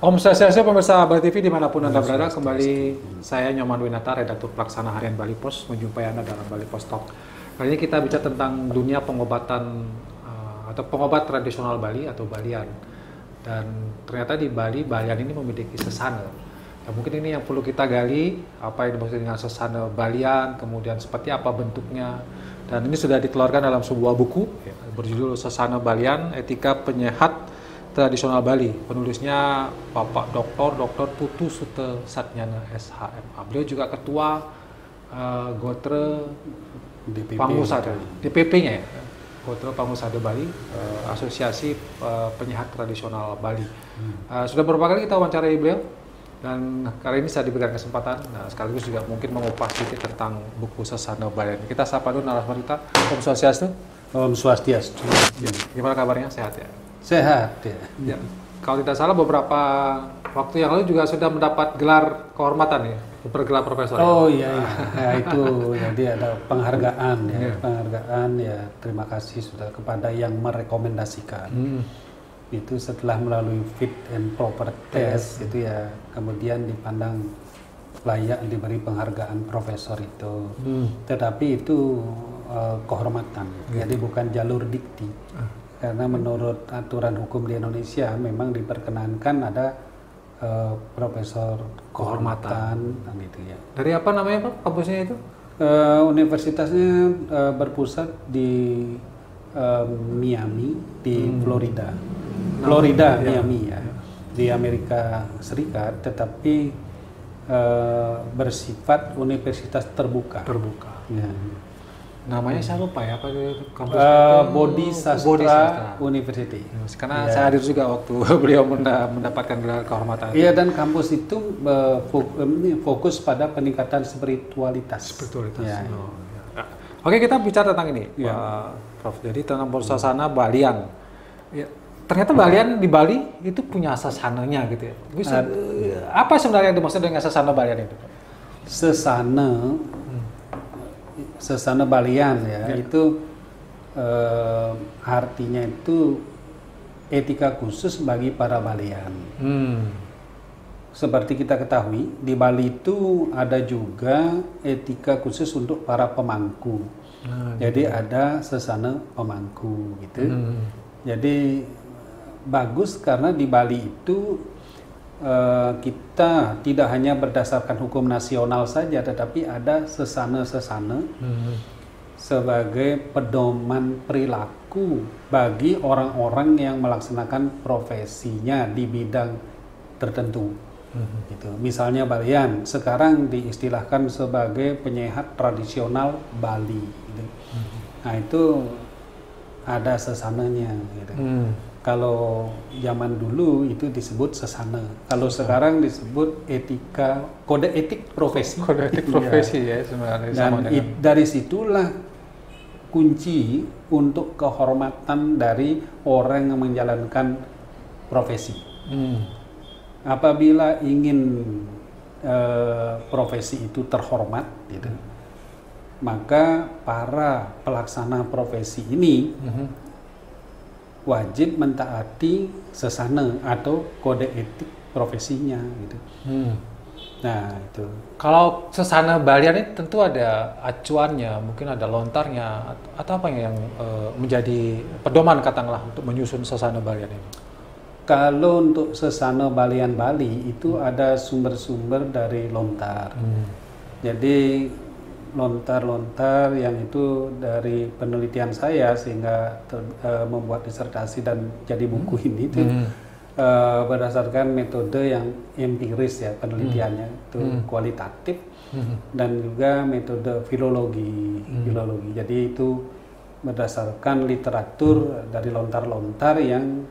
Om Swastiastu, pemirsa Bali TV dimanapun Anda berada, kembali saya Nyoman Winata, redaktur pelaksana harian Bali Pos, menjumpai Anda dalam Bali Pos Talk. Kali ini kita bicara tentang dunia pengobatan atau pengobat tradisional Bali atau Balian. Dan ternyata di Bali, Balian ini memiliki sesana. Ya, mungkin ini yang perlu kita gali, apa yang dimaksud dengan sesana Balian, kemudian seperti apa bentuknya. Dan ini sudah dikeluarkan dalam sebuah buku ya, berjudul Sesana Balian, Etika Penyehat Tradisional Bali. Penulisnya Bapak Dr. Putu Sute Satnyana SHMA. Beliau juga ketua Gotre Pangusada, DPP-nya ya, Gotre Pangusada Bali, Asosiasi Penyehat Tradisional Bali. Sudah beberapa kali kita wawancarai beliau, dan kali ini saya diberikan kesempatan, sekaligus juga mungkin mengupas sedikit tentang buku Sesana Balian. Kita sapa dulu narasumber kita. Om Swastiastu. Om Swastiastu. Gimana kabarnya? Sehat ya? Sehat ya. Kalau tidak salah beberapa waktu yang lalu juga sudah mendapat gelar kehormatan ya, bergelar profesor. Oh iya. Ya, itu jadi ada penghargaan ya, penghargaan ya. Terima kasih sudah kepada yang merekomendasikan. Itu setelah melalui fit and proper test itu ya, kemudian dipandang layak diberi penghargaan profesor itu. Tetapi itu kehormatan, jadi bukan jalur dikti. Karena menurut aturan hukum di Indonesia memang diperkenankan ada profesor kehormatan gitu ya. Dari apa namanya Pak kampusnya itu? Universitasnya berpusat di Miami di Florida. Miami ya, di Amerika Serikat, tetapi bersifat universitas terbuka. Ya. Namanya saya lupa ya, apa kampus Bodhisastra University. Karena saya hadir juga waktu beliau mendapatkan gelar kehormatan. Iya, dan kampus itu fokus pada peningkatan spiritualitas. Ya. Oke, kita bicara tentang ini, Prof. Jadi tentang sesana Balian. Ya, ternyata Balian di Bali itu punya sesananya gitu ya. Bisa, apa sebenarnya yang dimaksud dengan sesana Balian itu? Sesana Balian ya, itu artinya itu etika khusus bagi para Balian. Seperti kita ketahui, di Bali itu ada juga etika khusus untuk para pemangku. Jadi ada sesana pemangku gitu. Jadi bagus karena di Bali itu kita tidak hanya berdasarkan hukum nasional saja, tetapi ada sesana-sesana sebagai pedoman perilaku bagi orang-orang yang melaksanakan profesinya di bidang tertentu. Gitu. Misalnya Balian sekarang diistilahkan sebagai penyehat tradisional Bali. Gitu. Nah itu ada sesananya. Gitu. Kalau zaman dulu itu disebut sesana. Kalau sekarang disebut etika, kode etik profesi. Kode etik profesi ya sebenarnya. Dan dari situlah kunci untuk kehormatan dari orang yang menjalankan profesi. Apabila ingin profesi itu terhormat, gitu, maka para pelaksana profesi ini wajib mentaati sesana atau kode etik profesinya gitu. Nah itu. Kalau sesana Balian ini tentu ada acuannya, mungkin ada lontarnya atau apa yang menjadi pedoman katakanlah untuk menyusun sesana Balian ini. Kalau untuk sesana Balian Bali itu ada sumber-sumber dari lontar. Jadi lontar-lontar yang itu dari penelitian saya sehingga membuat disertasi dan jadi buku ini itu berdasarkan metode yang empiris ya penelitiannya itu kualitatif dan juga metode filologi. Jadi itu berdasarkan literatur dari lontar-lontar yang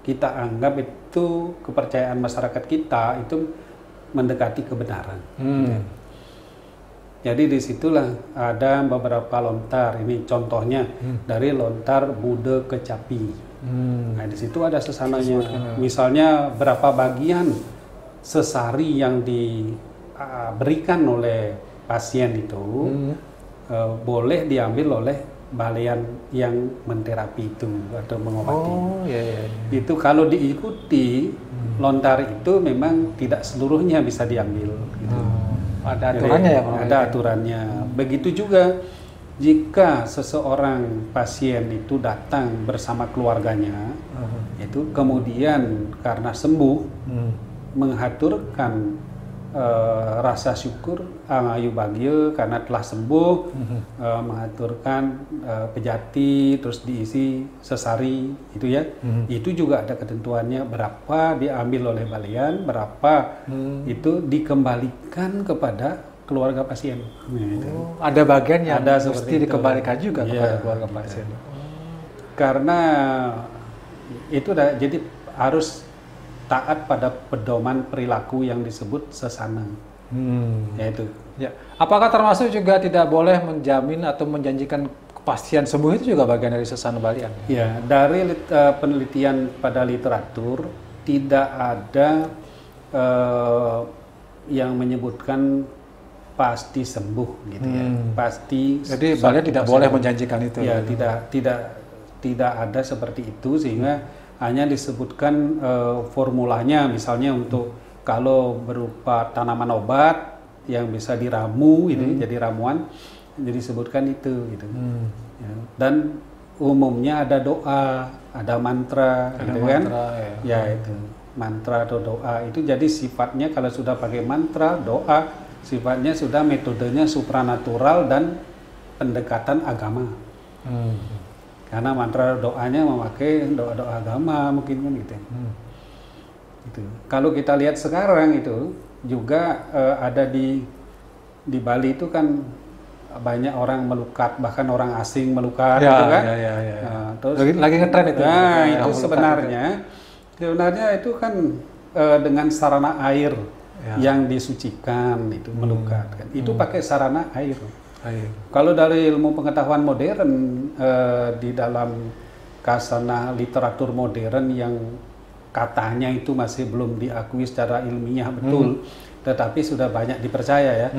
kita anggap itu kepercayaan masyarakat kita itu mendekati kebenaran. Jadi disitulah ada beberapa lontar. Ini contohnya dari lontar Bude Kecapi. Nah di situ ada sesananya. Misalnya berapa bagian sesari yang diberikan oleh pasien itu boleh diambil oleh Balian yang menterapi itu atau mengobati. Oh iya. Itu kalau diikuti lontar itu memang tidak seluruhnya bisa diambil. Gitu. Ada aturannya ya Pak? Ada aturannya. Begitu juga jika seseorang pasien itu datang bersama keluarganya, itu kemudian karena sembuh mengaturkan rasa syukur ayu bagio karena telah sembuh, mengaturkan pejati terus diisi sesari itu ya. Itu juga ada ketentuannya berapa diambil oleh balian, berapa itu dikembalikan kepada keluarga pasien. Ada bagian yang Ada mesti seperti itu. dikembalikan juga Iya, kepada keluarga pasien. Karena itu jadi harus taat pada pedoman perilaku yang disebut sesana. Yaitu. Ya. Apakah termasuk juga tidak boleh menjamin atau menjanjikan kepastian sembuh itu juga bagian dari sesana balian? Ya, dari penelitian pada literatur tidak ada yang menyebutkan pasti sembuh gitu ya. Pasti. Jadi balian tidak boleh menjanjikan itu. Ya, tidak ada seperti itu sehingga hanya disebutkan formulanya misalnya untuk kalau berupa tanaman obat yang bisa diramu gitu jadi ramuan jadi disebutkan itu gitu. Ya. Dan umumnya ada doa, ada mantra gitu kan. Ya itu mantra atau doa itu jadi sifatnya kalau sudah pakai mantra, doa sifatnya sudah metodenya supranatural dan pendekatan agama. Karena mantra doanya memakai doa-doa agama mungkin kan gitu. Gitu. Kalau kita lihat sekarang itu juga ada di Bali itu kan banyak orang melukat, bahkan orang asing melukat gitu kan. Nah, terus lagi ngetren itu. Nah, itu sebenarnya itu kan dengan sarana air yang disucikan itu melukat kan. Itu pakai sarana air. Kalau dari ilmu pengetahuan modern di dalam kasana literatur modern yang katanya itu masih belum diakui secara ilmiah betul, tetapi sudah banyak dipercaya ya.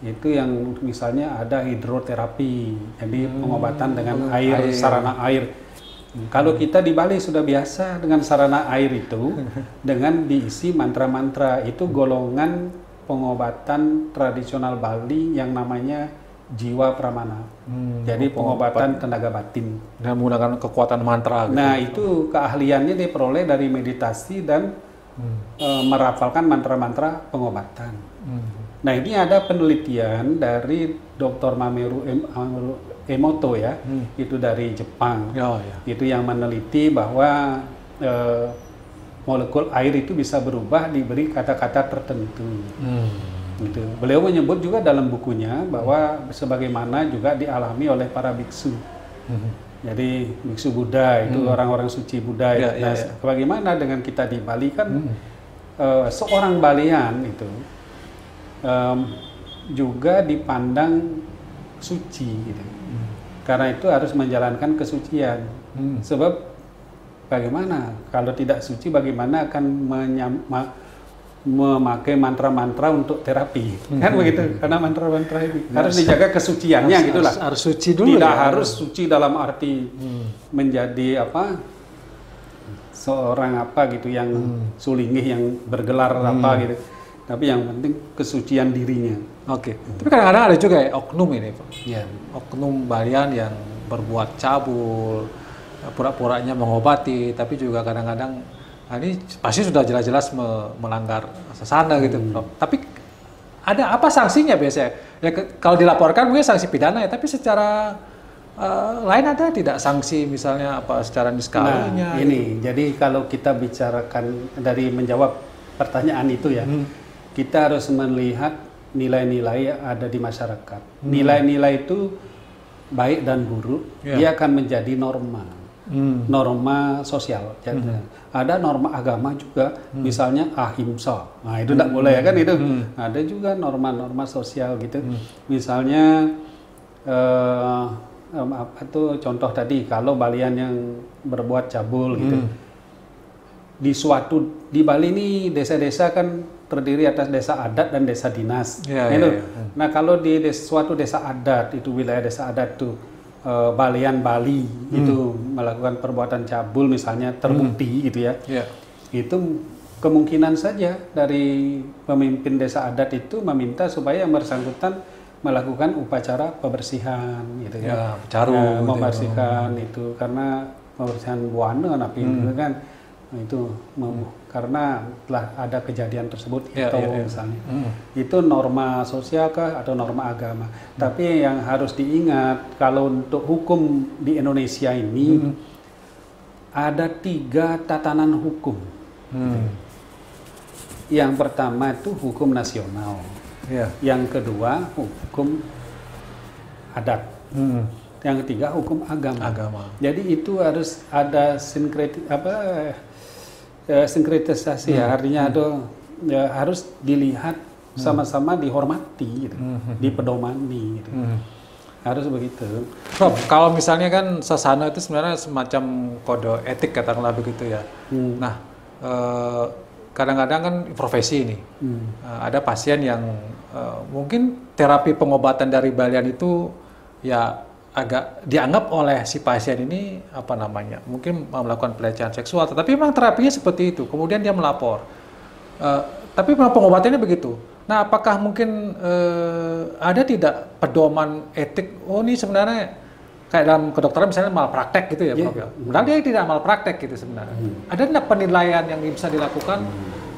Itu yang misalnya ada hidroterapi, jadi pengobatan dengan air, sarana air. Kalau kita di Bali sudah biasa dengan sarana air itu, dengan diisi mantra-mantra, itu golongan pengobatan tradisional Bali yang namanya jiwa pramana. Jadi pengobatan tenaga batin. Dengan menggunakan kekuatan mantra. Gitu. Nah itu keahliannya diperoleh dari meditasi dan merapalkan mantra-mantra pengobatan. Nah ini ada penelitian dari Dr. Mamoru Emoto ya, itu dari Jepang. Itu yang meneliti bahwa molekul air itu bisa berubah diberi kata-kata tertentu. Gitu. Beliau menyebut juga dalam bukunya bahwa sebagaimana juga dialami oleh para biksu. Jadi biksu Buddha itu orang-orang suci Buddha. Bagaimana dengan kita di Bali kan seorang Balian itu juga dipandang suci gitu. Karena itu harus menjalankan kesucian. Sebab bagaimana kalau tidak suci bagaimana akan memakai mantra-mantra untuk terapi kan begitu, karena mantra-mantra ini harus dijaga kesuciannya gitulah. Harus suci dulu. Tidak harus suci dalam arti menjadi apa seorang apa gitu yang sulingih yang bergelar apa gitu, tapi yang penting kesucian dirinya. Tapi kadang-kadang ada juga ya oknum ini Pak. Oknum Balian yang berbuat cabul, pura-puranya mengobati, tapi juga kadang-kadang ini pasti sudah jelas-jelas melanggar sesana gitu, Prof. Tapi ada apa sanksinya biasanya? Ya kalau dilaporkan mungkin sanksi pidana ya, tapi secara lain ada tidak sanksi misalnya apa secara niskalanya? Nah, ini jadi kalau kita bicarakan dari menjawab pertanyaan itu ya, kita harus melihat nilai-nilai yang ada di masyarakat. Nilai-nilai itu baik dan buruk, dia akan menjadi norma. Norma sosial. Jadi, ada norma agama juga, misalnya ahimsa. Nah itu tidak boleh ya kan itu. Ada juga norma-norma sosial gitu. Misalnya apa tuh contoh tadi kalau Balian yang berbuat cabul gitu. Di Bali ini desa-desa kan terdiri atas desa adat dan desa dinas. Nah kalau di suatu desa adat itu wilayah desa adat tuh Balian Bali itu melakukan perbuatan cabul misalnya terbukti gitu ya, itu kemungkinan saja dari pemimpin desa adat itu meminta supaya yang bersangkutan melakukan upacara pembersihan gitu Ya, caru, ya, gitu. membersihkan itu karena pembersihan buana napi gitu kan. Nah, itu karena telah ada kejadian tersebut Ya, itu ya. misalnya. Itu norma sosial kah atau norma agama. Tapi yang harus diingat kalau untuk hukum di Indonesia ini ada 3 tatanan hukum. Yang pertama itu hukum nasional. Ya. Yang kedua hukum adat. Yang ketiga hukum agama. Jadi itu harus ada sinkretisasi ya, artinya harus dilihat sama-sama dihormati gitu, dipedomani gitu. Harus begitu. Rob, kalau misalnya kan sasana itu sebenarnya semacam kode etik katakanlah begitu ya. Nah, kadang-kadang kan profesi ini ada pasien yang mungkin terapi pengobatan dari Balian itu ya agak dianggap oleh si pasien ini apa namanya mungkin melakukan pelecehan seksual, tetapi memang terapinya seperti itu, kemudian dia melapor, tapi memang pengobatannya begitu. Nah, apakah mungkin ada tidak pedoman etik? Oh, ini sebenarnya kayak dalam kedokteran misalnya malpraktek gitu ya, Prof. Padahal dia tidak malpraktek gitu sebenarnya. Ada tidak penilaian yang bisa dilakukan?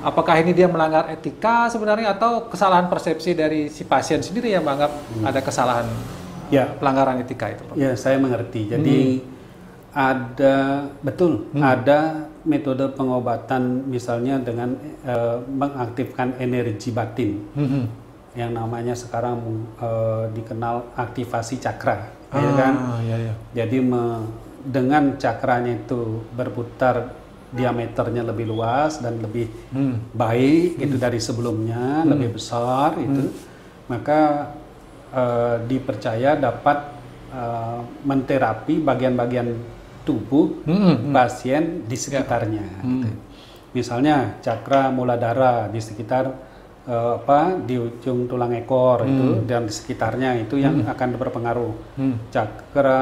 Apakah ini dia melanggar etika sebenarnya atau kesalahan persepsi dari si pasien sendiri yang menganggap ada kesalahan pelanggaran etika itu, Prof? Ya, saya mengerti. Jadi ada metode pengobatan misalnya dengan mengaktifkan energi batin yang namanya sekarang dikenal aktivasi cakra, ya kan? Jadi dengan cakranya itu berputar diameternya lebih luas dan lebih baik itu dari sebelumnya, lebih besar itu, maka dipercaya dapat menterapi bagian-bagian tubuh pasien di sekitarnya. Gitu. Misalnya cakra muladhara di sekitar di ujung tulang ekor itu dan di sekitarnya itu yang akan berpengaruh. Cakra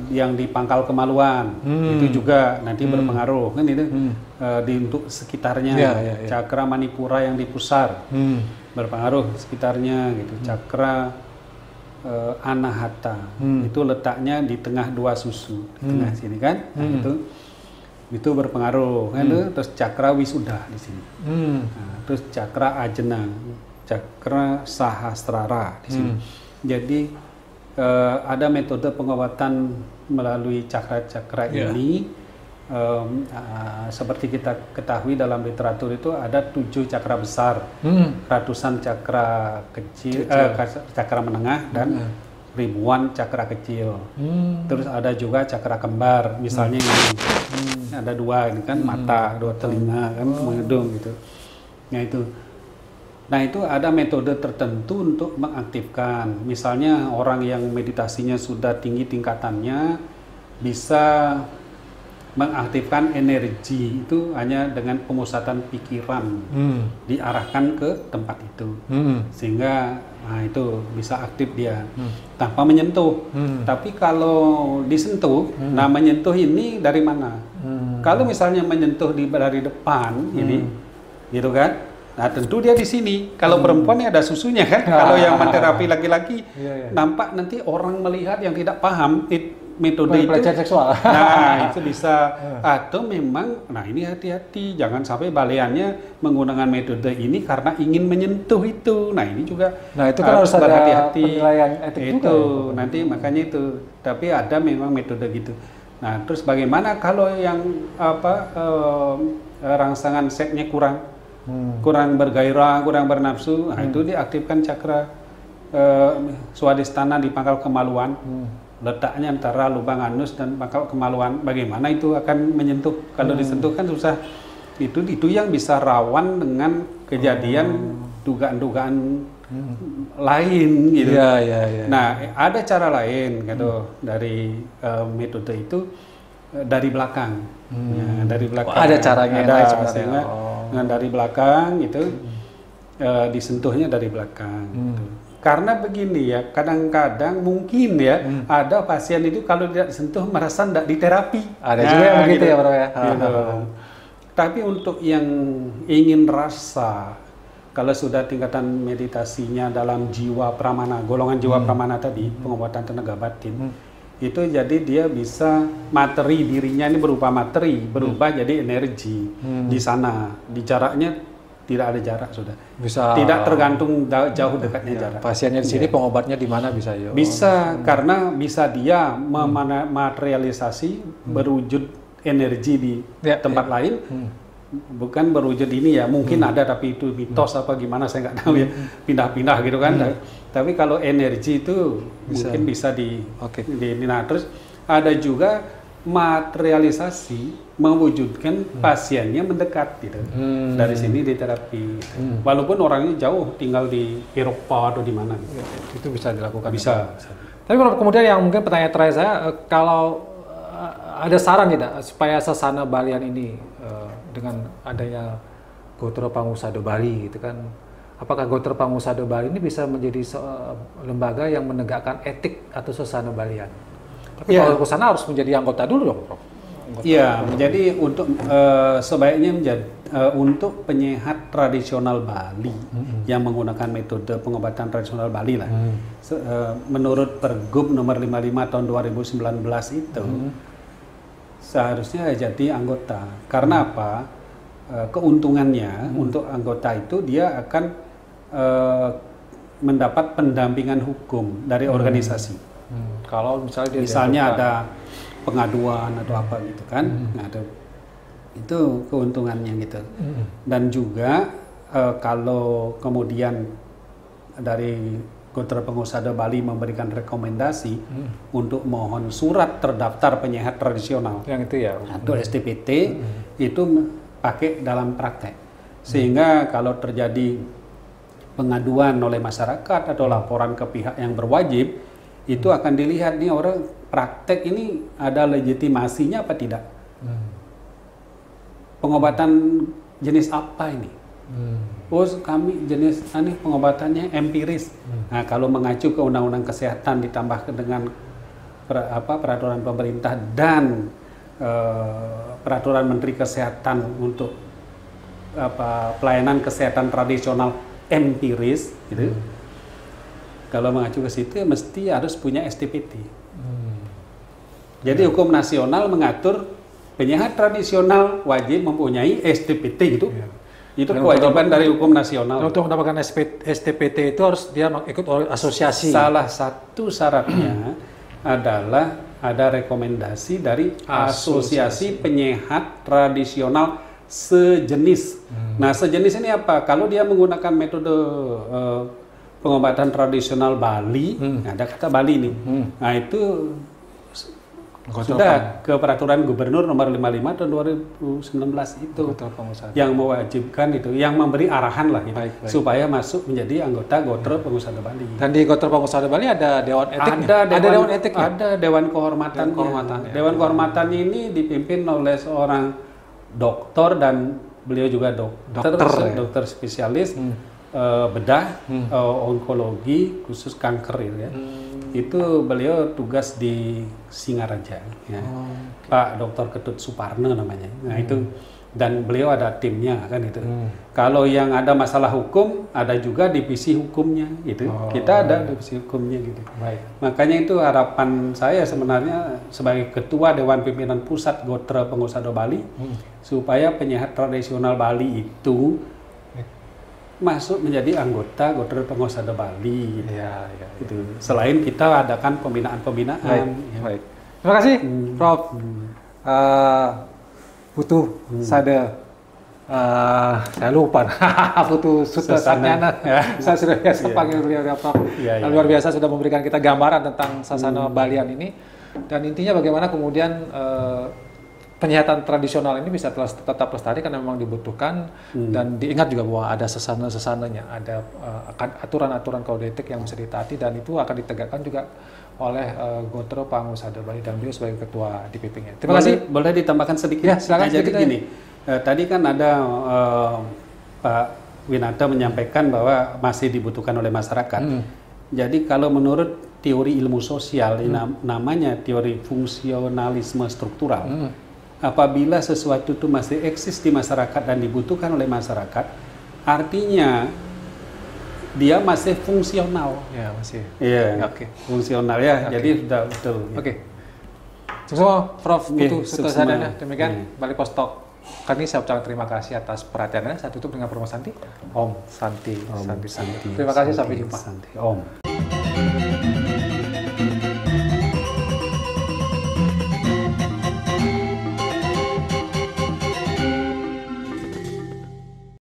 yang di pangkal kemaluan itu juga nanti berpengaruh kan itu untuk sekitarnya. Cakra manipura yang di pusar berpengaruh sekitarnya gitu. Cakra anahata itu letaknya di tengah 2 susu di tengah sini kan. Nah, itu berpengaruh kan. Terus cakra wisuda di sini. Nah, terus cakra ajna, cakra sahasrara di sini. Jadi ada metode pengobatan melalui cakra-cakra ini. Seperti kita ketahui dalam literatur itu ada 7 cakra besar, ratusan cakra kecil, cakra menengah dan ribuan cakra kecil. Terus ada juga cakra kembar, misalnya ini ada 2 ini kan, mata, 2 telinga kan, hidung gitu. Nah itu ada metode tertentu untuk mengaktifkan. Misalnya orang yang meditasinya sudah tinggi tingkatannya bisa mengaktifkan energi itu hanya dengan pemusatan pikiran, diarahkan ke tempat itu, sehingga itu bisa aktif dia tanpa menyentuh. Tapi kalau disentuh, nah menyentuh ini dari mana? Kalau misalnya menyentuh dari depan ini, gitu kan? Nah tentu dia di sini. Kalau perempuan ya ada susunya kan. Kalau yang menterapi laki-laki, nampak nanti orang melihat yang tidak paham metode itu. Pelecehan seksual. Nah itu bisa. Atau memang, nah ini hati-hati, jangan sampai baliannya menggunakan metode ini karena ingin menyentuh itu. Nah ini juga. Nah itu kan harus ada penilaian etik itu, juga. Nanti makanya itu. Tapi ada memang metode gitu. Nah terus bagaimana kalau yang rangsangan seksnya kurang bergairah, kurang bernafsu, nah itu diaktifkan cakra swadhisthana di pangkal kemaluan, letaknya antara lubang anus dan pangkal kemaluan. Bagaimana itu akan menyentuh? Kalau disentuh kan susah. Itu yang bisa rawan dengan kejadian dugaan-dugaan lain gitu. Nah ada cara lain gitu dari metode itu dari belakang. Dari belakang. Ada caranya ada lain sebenarnya. Dengan dari belakang itu disentuhnya dari belakang. Gitu. Karena begini ya, kadang-kadang mungkin ya ada pasien itu kalau tidak disentuh merasa tidak diterapi. Ada juga yang begitu gitu. ya Bro ya. Gitu. Tapi untuk yang ingin rasa, kalau sudah tingkatan meditasinya dalam jiwa pramana, golongan jiwa pramana tadi, pengobatan tenaga batin, itu jadi dia bisa materi dirinya ini berupa materi, berubah jadi energi di sana. Di jaraknya tidak ada jarak sudah. Bisa. Tidak tergantung jauh dekatnya jarak. Pasiennya di sini, pengobatnya di mana bisa ya? Bisa, karena bisa dia mematerialisasi berwujud energi di tempat lain. Bukan berwujud ini ya, mungkin ada tapi itu mitos apa gimana saya nggak tahu ya, pindah-pindah gitu kan. Tapi kalau energi itu mungkin bisa nah, terus ada juga materialisasi mewujudkan pasiennya mendekat gitu. Dari sini di terapi. Walaupun orangnya jauh tinggal di Eropa atau di mana gitu. Itu bisa dilakukan. Bisa. Tapi kemudian yang mungkin pertanyaan terakhir saya, kalau ada saran tidak supaya sasana Balian ini dengan adanya Gotro Pangusado Bali gitu kan, apakah Gotro Pangusado Bali ini bisa menjadi lembaga yang menegakkan etik atau sasana Balian? Tapi kalau ke sana harus menjadi anggota dulu dong, Prof. Iya, menjadi untuk sebaiknya menjadi untuk penyehat tradisional Bali yang menggunakan metode pengobatan tradisional Bali lah. Menurut Pergub nomor 55 tahun 2019 itu seharusnya jadi anggota. Karena apa? Keuntungannya untuk anggota itu dia akan mendapat pendampingan hukum dari organisasi. Kalau misalnya ada pengaduan atau apa gitu kan, nah, itu keuntungannya gitu. Dan juga kalau kemudian dari Gotro Pangusado Bali memberikan rekomendasi untuk mohon surat terdaftar penyehat tradisional, yang itu ya, atau STPT, itu pakai dalam praktek, sehingga kalau terjadi pengaduan oleh masyarakat atau laporan ke pihak yang berwajib, itu akan dilihat nih orang praktek ini ada legitimasinya apa tidak. Pengobatan jenis apa ini? Oh, kami jenis ini pengobatannya empiris. Nah, kalau mengacu ke Undang-Undang Kesehatan ditambah dengan peraturan pemerintah dan peraturan Menteri Kesehatan untuk pelayanan kesehatan tradisional empiris gitu. Kalau mengacu ke situ mesti harus punya STPT. Jadi hukum nasional mengatur penyehat tradisional wajib mempunyai STPT gitu. Itu kewajiban dari hukum nasional. Untuk mendapatkan STPT itu harus dia ikut asosiasi. Salah satu syaratnya adalah ada rekomendasi dari asosiasi penyehat tradisional sejenis. Nah, sejenis ini apa? Kalau dia menggunakan metode pengobatan tradisional Bali, ada kata Bali nih. Nah, itu sudah ke peraturan gubernur nomor 55 tahun 2019 itu yang mewajibkan itu, yang memberi arahan lah gitu, supaya masuk menjadi anggota Gotro Pangusado Bali. Dan di Gotro Pangusado Bali ada dewan etiknya? Ada dewan etiknya? Ada dewan kehormatannya. Dewan kehormatannya ini dipimpin oleh seorang dokter dan beliau juga dokter spesialis bedah, onkologi khusus kanker ya. Itu beliau tugas di Singaraja ya. Pak Dr. Ketut Suparno namanya. Nah, itu, dan beliau ada timnya kan itu. Kalau yang ada masalah hukum, ada juga divisi hukumnya gitu. Kita ada divisi hukumnya gitu. Makanya itu harapan saya sebenarnya sebagai ketua Dewan Pimpinan Pusat Gotro Pangusado Bali, supaya penyehat tradisional Bali itu masuk menjadi anggota Gotro Pangusado Bali gitu. Selain kita adakan pembinaan-pembinaan. Baik. Terima kasih Prof. Putu Sade, saya lupa Putu Sutasanyana. Saya sudah biasa panggil beliau Prof. Luar biasa sudah memberikan kita gambaran tentang sasana Balian ini, dan intinya bagaimana kemudian penyihatan tradisional ini bisa tetap lestari karena memang dibutuhkan, dan diingat juga bahwa ada sesana-sesananya, ada aturan-aturan kode etik yang bisa ditaati, dan itu akan ditegakkan juga oleh Gotro Pangusado Bali dan beliau sebagai ketua DPP-nya. Terima kasih. Boleh ditambahkan sedikit? Ya, silakan. Jadi gini, tadi kan ada Pak Winata menyampaikan bahwa masih dibutuhkan oleh masyarakat. Jadi kalau menurut teori ilmu sosial, namanya teori fungsionalisme struktural, apabila sesuatu itu masih eksis di masyarakat dan dibutuhkan oleh masyarakat, artinya dia masih fungsional. Ya, masih. Iya, Oke. fungsional ya. Oke. Jadi sudah betul. Oke. Semua Prof Putu Suksma. Sutosadana. Demikian Bali Pos Talk. Kami saya ucapkan terima kasih atas perhatiannya. Saya tutup dengan promo Santi. Om Santi. Om Santi. Terima kasih, sampai Santi, jumpa. Santi. Om.